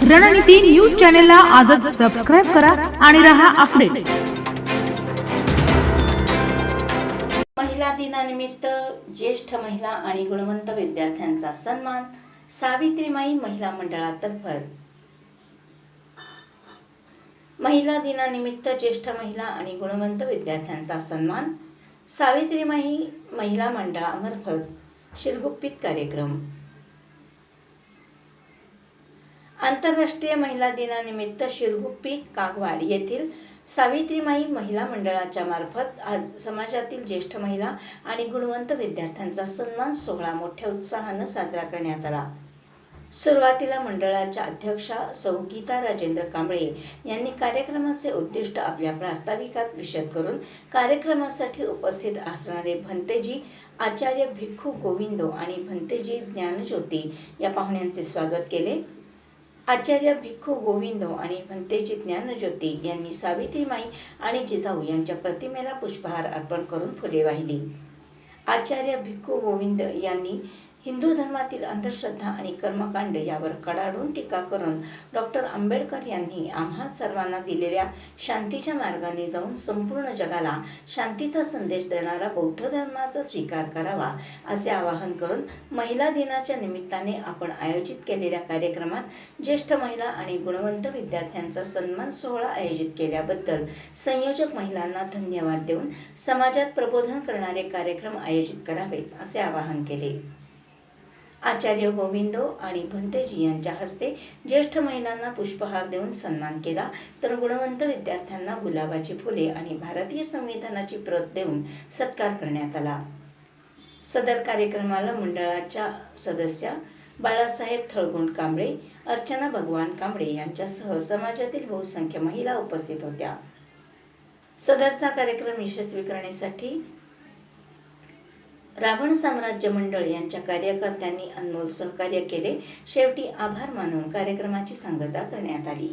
रणनीती न्यूज चॅनलला आजच सबस्क्राइब करा आणि रहा अपडेट। महिला दिनानिमित्त ज्येष्ठ महिला आणि गुणवंत विद्यार्थ्यांचा सन्मान सावित्रीमाई महिला मंडळातर्फे। महिला दिनानिमित्त ज्येष्ठ महिला आणि गुणवंत विद्यार्थ्यांचा सन्मान सावित्रीमाई महिला मंडळामार्फत शिरगुप्पीत कार्यक्रम। आंतरराष्ट्रीय महिला दिनानिमित्त शिरगुप्पी कागवाड येथील सावित्रीमाई महिला मंडळाच्या मार्फत आज समाजातील ज्येष्ठ महिला आणि गुणवंत विद्यार्थ्यांचा सन्मान सोहळा मोठ्या उत्साहाने साजरा करण्यात आला। सुरुवातीला मंडळाच्या अध्यक्षा सौ गीता राजेंद्र कांबळे यांनी कार्यक्रमाचे उद्दिष्ट आपल्या प्रास्ताविकात विशद करून कार्यक्रमासाठी उपस्थित असणारे भंतेजी आचार्य भिक्खू गोविंदो आणि भंतेजी ज्ञानज्योती या पाहुण्यांचे स्वागत केले। आचार्य भिक्खू गोविंदो आणि भंतेजी ज्ञानज्योती यांनी सावित्रीमाई आणि जिजाऊ यांच्या प्रतिमेला पुष्पहार अर्पण करून फुले वाहिली। आचार्य भिक्खू गोविंद यांनी हिंदू धर्मातील अंधश्रद्धा आणि कर्मकांड यावर कडाडून टीका करून डॉक्टर आंबेडकर यांनी आम्हा सर्वांना दिलेल्या शांतीच्या मार्गाने जाऊन संपूर्ण जगाला शांतीचा संदेश देणारा बौद्ध धर्माचा स्वीकार करावा असे आवाहन करून महिला दिनाच्या निमित्ताने आपण आयोजित केलेल्या कार्यक्रमात ज्येष्ठ महिला आणि गुणवंत विद्यार्थ्यांचा सन्मान सोहळा आयोजित केल्याबद्दल संयोजक महिलांना धन्यवाद देऊन समाजात प्रबोधन करणारे कार्यक्रम आयोजित करावेत असे आवाहन केले। आचार्य गोविंदो आणि भंतेजी यांच्या हस्ते ज्येष्ठ महिलांना पुष्पहार देऊन सन्मान केला, तर गुणवंत विद्यार्थ्यांना गुलाबाची फुले आणि भारतीय संविधानाची प्रत देऊन सत्कार करण्यात आला। सदर कार्यक्रमाला मंडळाच्या सदस्या बाळासाहेब थळगुंड कांबळे, अर्चना भगवान कांबळे यांच्यासह समाजातील बहुसंख्य महिला उपस्थित होत्या। सदरचा कार्यक्रम यशस्वी करण्यासाठी रावण साम्राज्य मंडळ यांच्या कार्यकर्त्यांनी अनमोल सहकार्य केले। शेवटी आभार मानून कार्यक्रमाची सांगता करण्यात आली।